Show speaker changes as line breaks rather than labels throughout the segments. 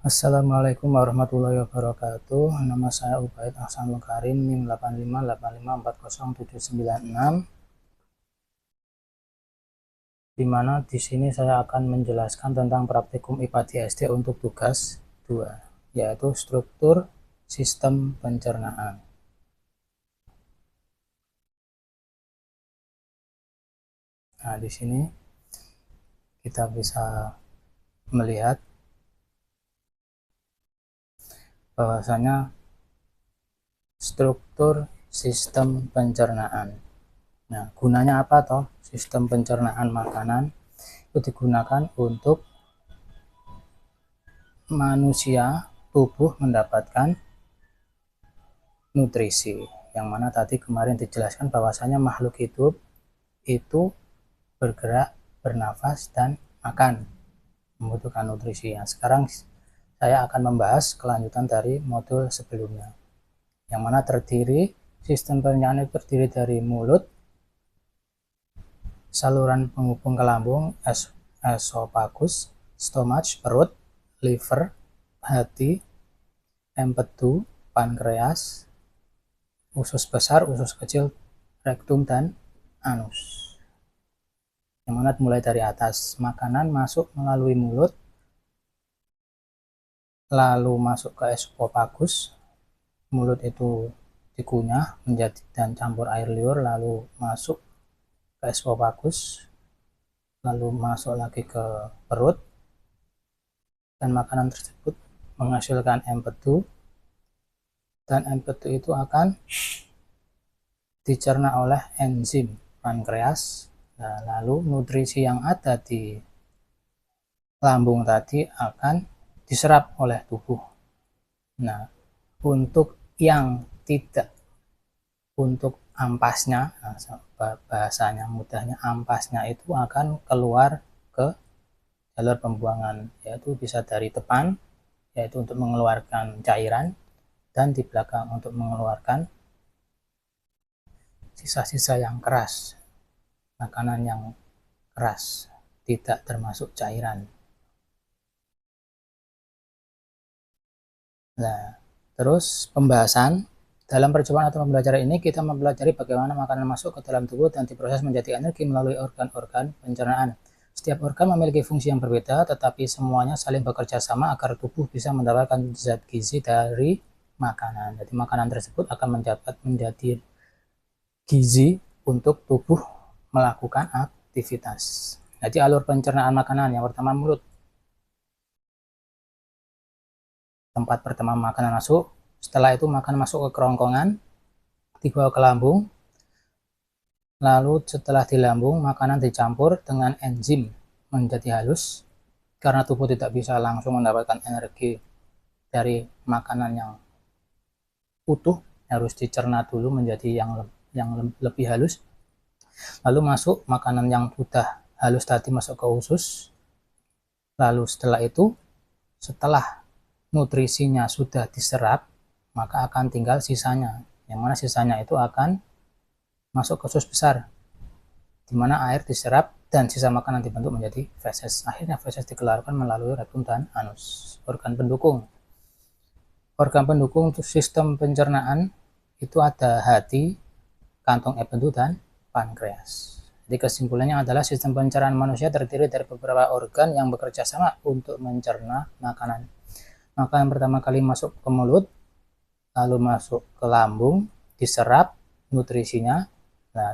Assalamualaikum warahmatullahi wabarakatuh. Nama saya Ubaid Ahsanul Karim, NIM 85854076, di mana di sini saya akan menjelaskan tentang praktikum IPA di SD untuk tugas 2, yaitu struktur sistem pencernaan. Nah, di sini kita bisa melihat bahwasanya struktur sistem pencernaan. Nah, gunanya apa toh? Sistem pencernaan makanan itu digunakan untuk manusia, tubuh mendapatkan nutrisi, yang mana tadi kemarin dijelaskan bahwasanya makhluk hidup itu bergerak, bernafas, dan makan, membutuhkan nutrisi. Sekarang saya akan membahas kelanjutan dari modul sebelumnya, yang mana sistem pencernaan terdiri dari mulut, saluran penghubung ke lambung, esophagus, stomach, perut, liver, hati, empedu, pankreas, usus besar, usus kecil, rektum, dan anus. Yang mana mulai dari atas, makanan masuk melalui mulut, lalu masuk ke esophagus, mulut itu dikunyah menjadi dan campur air liur, lalu masuk ke esophagus, lalu masuk lagi ke perut, dan makanan tersebut menghasilkan empedu, dan empedu itu akan dicerna oleh enzim pankreas. Nah, lalu nutrisi yang ada di lambung tadi akan diserap oleh tubuh. Nah, untuk yang tidak, untuk ampasnya, bahasanya mudahnya ampasnya itu akan keluar ke jalur pembuangan, yaitu bisa dari depan, yaitu untuk mengeluarkan cairan, dan di belakang untuk mengeluarkan sisa-sisa yang keras, makanan yang keras, tidak termasuk cairan. Nah, terus pembahasan. Dalam percobaan atau pembelajaran ini kita mempelajari bagaimana makanan masuk ke dalam tubuh dan diproses menjadi energi melalui organ-organ pencernaan. Setiap organ memiliki fungsi yang berbeda, tetapi semuanya saling bekerja sama agar tubuh bisa mendapatkan zat gizi dari makanan. Jadi makanan tersebut akan menjadi gizi untuk tubuh melakukan aktivitas. Jadi alur pencernaan makanan, yang pertama mulut. Tempat pertama makanan masuk, setelah itu makanan masuk ke kerongkongan, dibawa ke lambung, lalu setelah di lambung makanan dicampur dengan enzim menjadi halus, karena tubuh tidak bisa langsung mendapatkan energi dari makanan yang utuh, harus dicerna dulu menjadi yang lebih halus. Lalu masuk makanan yang sudah halus tadi masuk ke usus, lalu setelah itu, setelah nutrisinya sudah diserap, maka akan tinggal sisanya, yang mana sisanya itu akan masuk ke usus besar, di mana air diserap dan sisa makanan dibentuk menjadi feses. Akhirnya feses dikeluarkan melalui rektum dan anus. Organ pendukung. Organ pendukung untuk sistem pencernaan itu ada hati, kantong empedu, dan pankreas. Jadi kesimpulannya adalah sistem pencernaan manusia terdiri dari beberapa organ yang bekerja sama untuk mencerna makanan. Makanan pertama kali masuk ke mulut, lalu masuk ke lambung, diserap nutrisinya. Nah,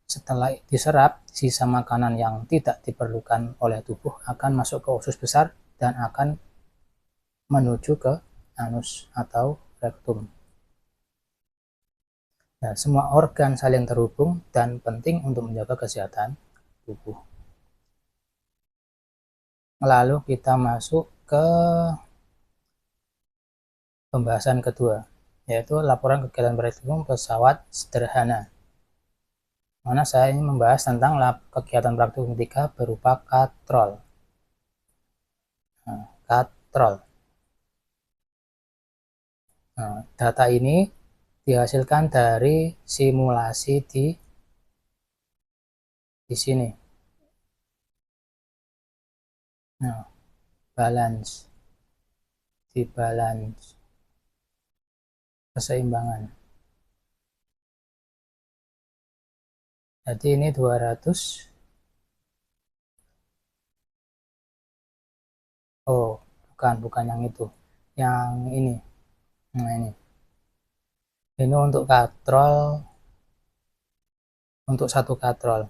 setelah diserap, sisa makanan yang tidak diperlukan oleh tubuh akan masuk ke usus besar dan akan menuju ke anus atau rektum. Nah, semua organ saling terhubung dan penting untuk menjaga kesehatan tubuh. Lalu kita masuk ke pembahasan kedua, yaitu laporan kegiatan praktikum pesawat sederhana. Mana saya ingin membahas tentang kegiatan praktikum 3 berupa katrol. Nah, katrol. Nah, data ini dihasilkan dari simulasi di sini. Nah, balance. di balance keseimbangan. Jadi ini 200. Oh, bukan yang itu. Yang ini. Nah, ini. Ini untuk katrol, untuk satu katrol.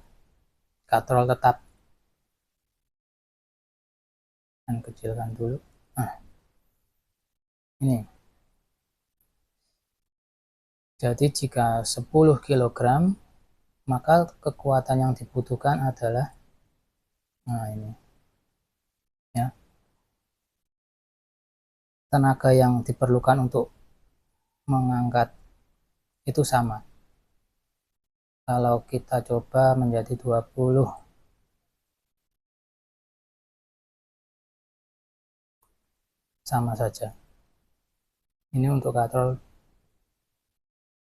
Katrol tetap. Dan kecilkan dulu. Nah, ini. Jadi jika 10 kg, maka kekuatan yang dibutuhkan adalah, nah ini, ya, tenaga yang diperlukan untuk mengangkat itu sama. Kalau kita coba menjadi 20, sama saja. Ini untuk katrol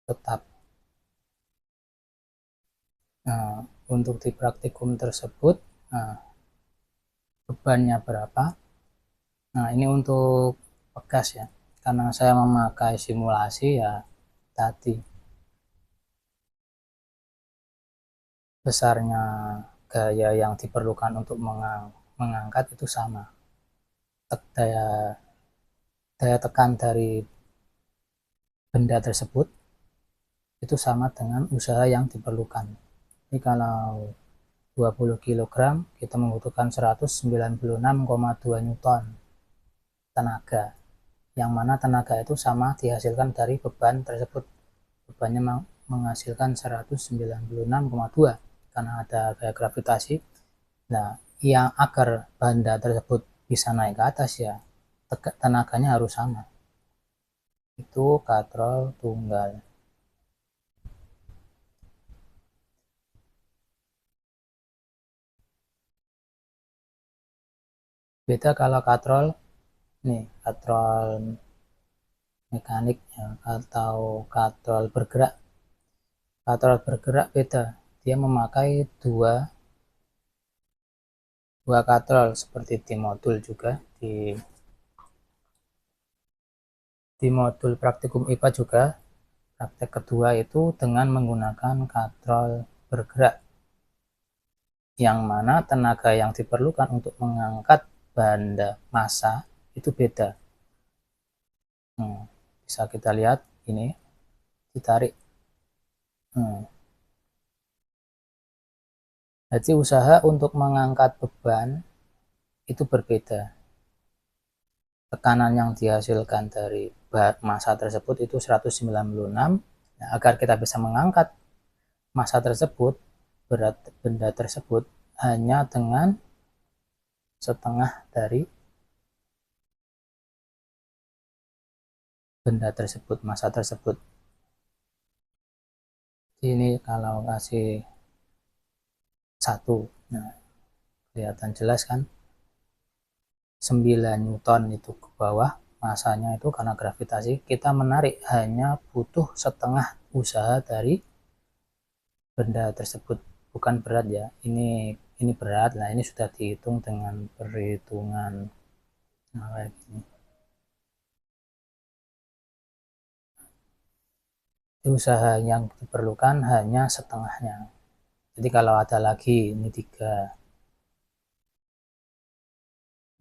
tetap. Nah, untuk di praktikum tersebut, nah, bebannya berapa? Nah, ini untuk pegas ya. Karena saya memakai simulasi ya tadi. Besarnya gaya yang diperlukan untuk mengangkat itu sama. Daya, daya tekan dari benda tersebut itu sama dengan usaha yang diperlukan. Ini kalau 20 kg kita membutuhkan 196,2 Newton tenaga, yang mana tenaga itu sama dihasilkan dari beban tersebut. Bebannya menghasilkan 196,2 karena ada gaya gravitasi. Nah, yang agar benda tersebut bisa naik ke atas ya tenaganya harus sama. Itu katrol tunggal. Beda kalau katrol, nih katrol mekanik ya, atau katrol bergerak. Katrol bergerak beda, dia memakai dua katrol seperti di modul juga, di modul praktikum IPA juga. Praktek kedua itu dengan menggunakan katrol bergerak, yang mana tenaga yang diperlukan untuk mengangkat benda massa itu beda. Bisa kita lihat ini ditarik. Jadi usaha untuk mengangkat beban itu berbeda. Tekanan yang dihasilkan dari massa tersebut itu 196. Nah, agar kita bisa mengangkat massa tersebut, berat benda tersebut hanya dengan setengah dari benda tersebut, massa tersebut. Ini kalau kasih 1, nah kelihatan jelas kan, 9 Newton itu ke bawah masanya itu karena gravitasi. Kita menarik hanya butuh setengah usaha dari benda tersebut. Bukan berat ya, ini berat. Nah, ini sudah dihitung dengan perhitungan kayak gini. Usaha yang diperlukan hanya setengahnya. Jadi kalau ada lagi ini 3,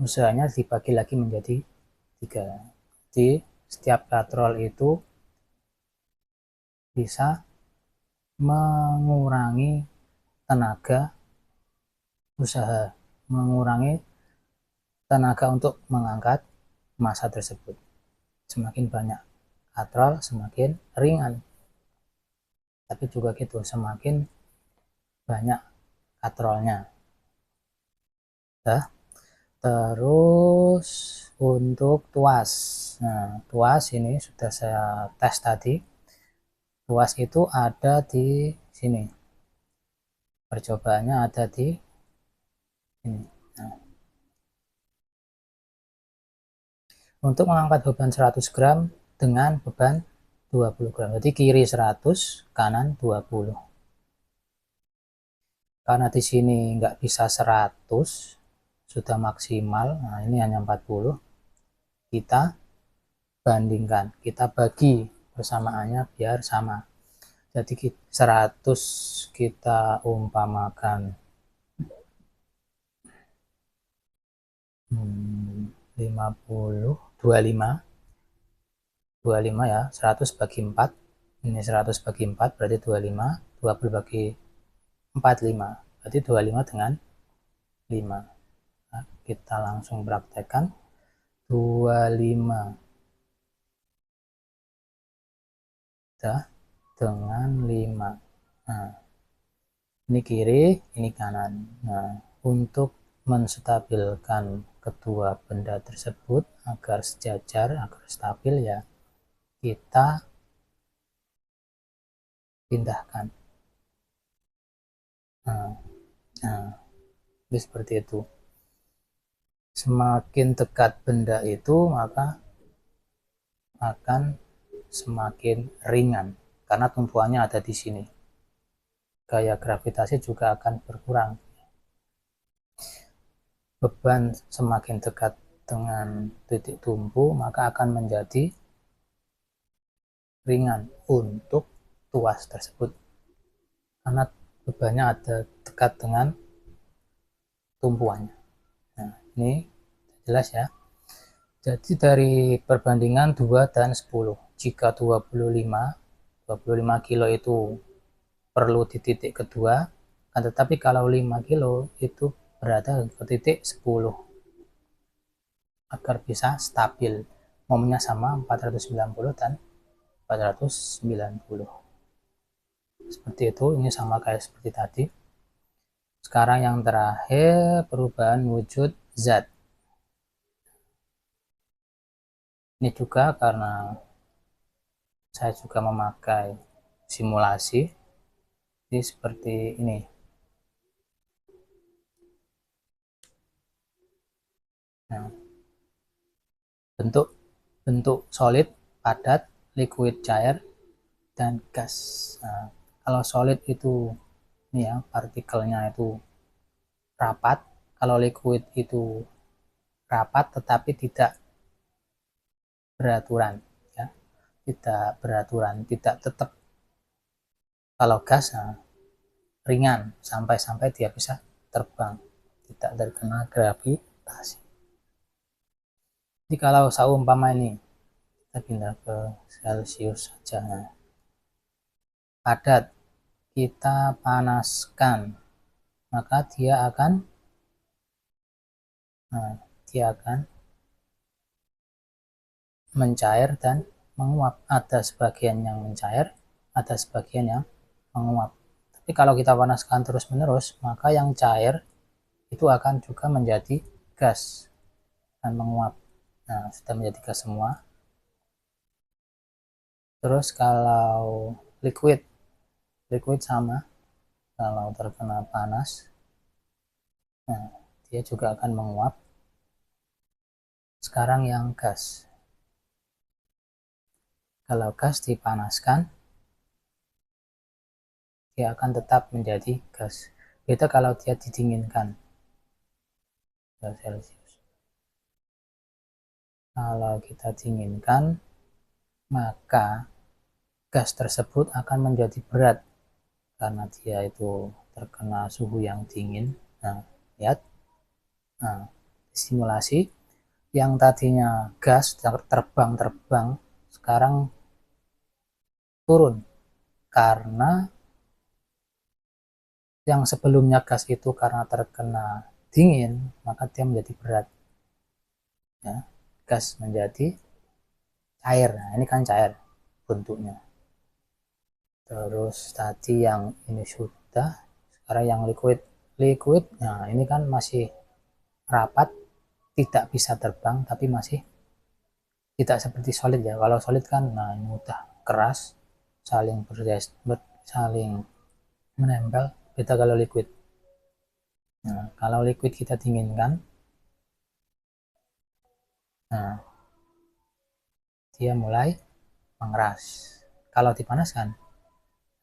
usahanya dibagi lagi menjadi 3. Jadi setiap katrol itu bisa mengurangi tenaga usaha, mengurangi tenaga untuk mengangkat massa tersebut. Semakin banyak katrol semakin ringan, tapi juga gitu, semakin banyak katrolnya. Nah, terus untuk tuas, nah tuas ini sudah saya tes tadi. Tuas itu ada di sini, percobaannya ada di ini. Nah, untuk mengangkat beban 100 gram dengan beban 20 gram, jadi kiri 100, kanan 20. Karena di sini nggak bisa 100, sudah maksimal. Nah, ini hanya 40. Kita bandingkan, kita bagi persamaannya biar sama. Jadi 100 kita umpamakan 50, 25 ya, 100 bagi 4, ini 100 bagi 4 berarti 25, 20 bagi 4, 5, berarti 25 dengan 5. Nah, kita langsung praktekkan 25 dengan 5. Nah, ini kiri, ini kanan. Nah, untuk menstabilkan kedua benda tersebut agar sejajar, agar stabil ya, kita pindahkan. Nah, nah seperti itu. Semakin dekat benda itu, maka akan semakin ringan karena tumpuannya ada di sini. Gaya gravitasi juga akan berkurang. Beban semakin dekat dengan titik tumpu, maka akan menjadi ringan untuk tuas tersebut. Karena bebannya ada dekat dengan tumpuannya. Nah, ini jelas ya. Jadi dari perbandingan 2 dan 10. Jika 25 kilo itu perlu di titik kedua, tetapi kalau 5 kilo itu berada ke titik 10 agar bisa stabil. Momennya sama 490 dan 490. Seperti itu, ini sama kayak seperti tadi. Sekarang yang terakhir, perubahan wujud zat. Ini juga karena saya juga memakai simulasi, jadi seperti ini. Nah, bentuk bentuk solid, padat, liquid, cair, dan gas. Nah, kalau solid itu ini ya, partikelnya itu rapat. Kalau liquid itu rapat tetapi tidak beraturan, ya, tidak beraturan, tidak tetap. Kalau gas, nah, ringan sampai dia bisa terbang, tidak terkena gravitasi. Jadi kalau seumpama ini kita pindah ke Celsius saja, nah, padat kita panaskan, maka dia akan mencair dan menguap. Ada sebagian yang mencair, ada sebagian yang menguap. Tapi kalau kita panaskan terus-menerus, maka yang cair itu akan juga menjadi gas dan menguap. Nah, sudah menjadi gas semua. Terus kalau liquid, liquid sama, kalau terkena panas, nah, dia juga akan menguap. Sekarang yang gas, kalau gas dipanaskan, dia akan tetap menjadi gas. Beda kalau dia didinginkan. Celcius. Kalau kita dinginkan, maka gas tersebut akan menjadi berat karena dia itu terkena suhu yang dingin. Nah, lihat. Nah, simulasi yang tadinya gas terbang-terbang sekarang turun karena yang sebelumnya gas itu karena terkena dingin, maka dia menjadi berat. Ya, gas menjadi cair. Nah, ini kan cair bentuknya. Terus tadi yang ini sudah, sekarang yang liquid. Liquid, nah ini kan masih rapat, tidak bisa terbang, tapi masih tidak seperti solid ya. Kalau solid kan, nah ini udah keras, saling menempel. Beda kalau liquid. Nah, kalau liquid kita dinginkan, nah dia mulai mengeras. Kalau dipanaskan,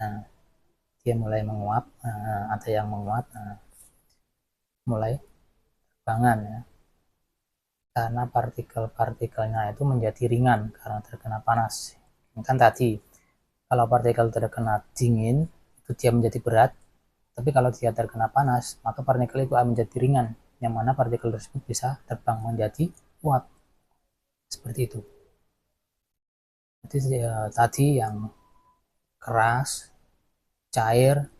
nah dia mulai menguap. Nah, ada yang menguap, nah, mulai bangan ya. karena partikel-partikelnya itu menjadi ringan karena terkena panas. Kan tadi kalau partikel terkena dingin itu dia menjadi berat, tapi kalau dia terkena panas maka partikel itu akan menjadi ringan, yang mana partikel tersebut bisa terbang menjadi uap. Seperti itu. Jadi tadi yang keras, cair,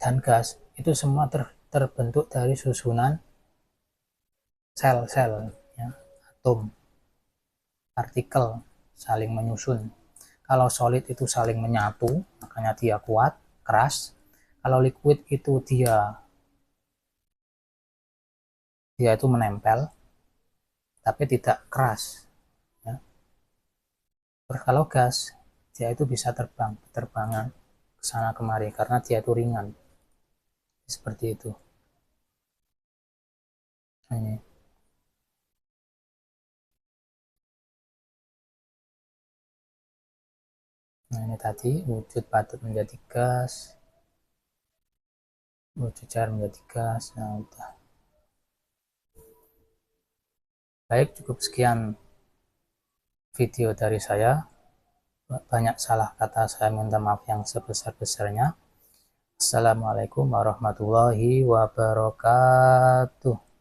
dan gas itu semua terbentuk dari susunan sel-sel, ya, atom, partikel saling menyusun. Kalau solid itu saling menyatu, makanya dia kuat, keras. Kalau liquid itu dia itu menempel, tapi tidak keras. Ya. Terus kalau gas, dia itu bisa terbangan ke sana kemari karena dia itu ringan. Seperti itu. Ini. Nah, ini tadi wujud batu menjadi gas, wujud cair menjadi gas. Nah, udah. Baik, cukup sekian video dari saya. Banyak salah kata, saya minta maaf yang sebesar-besarnya. Assalamualaikum warahmatullahi wabarakatuh.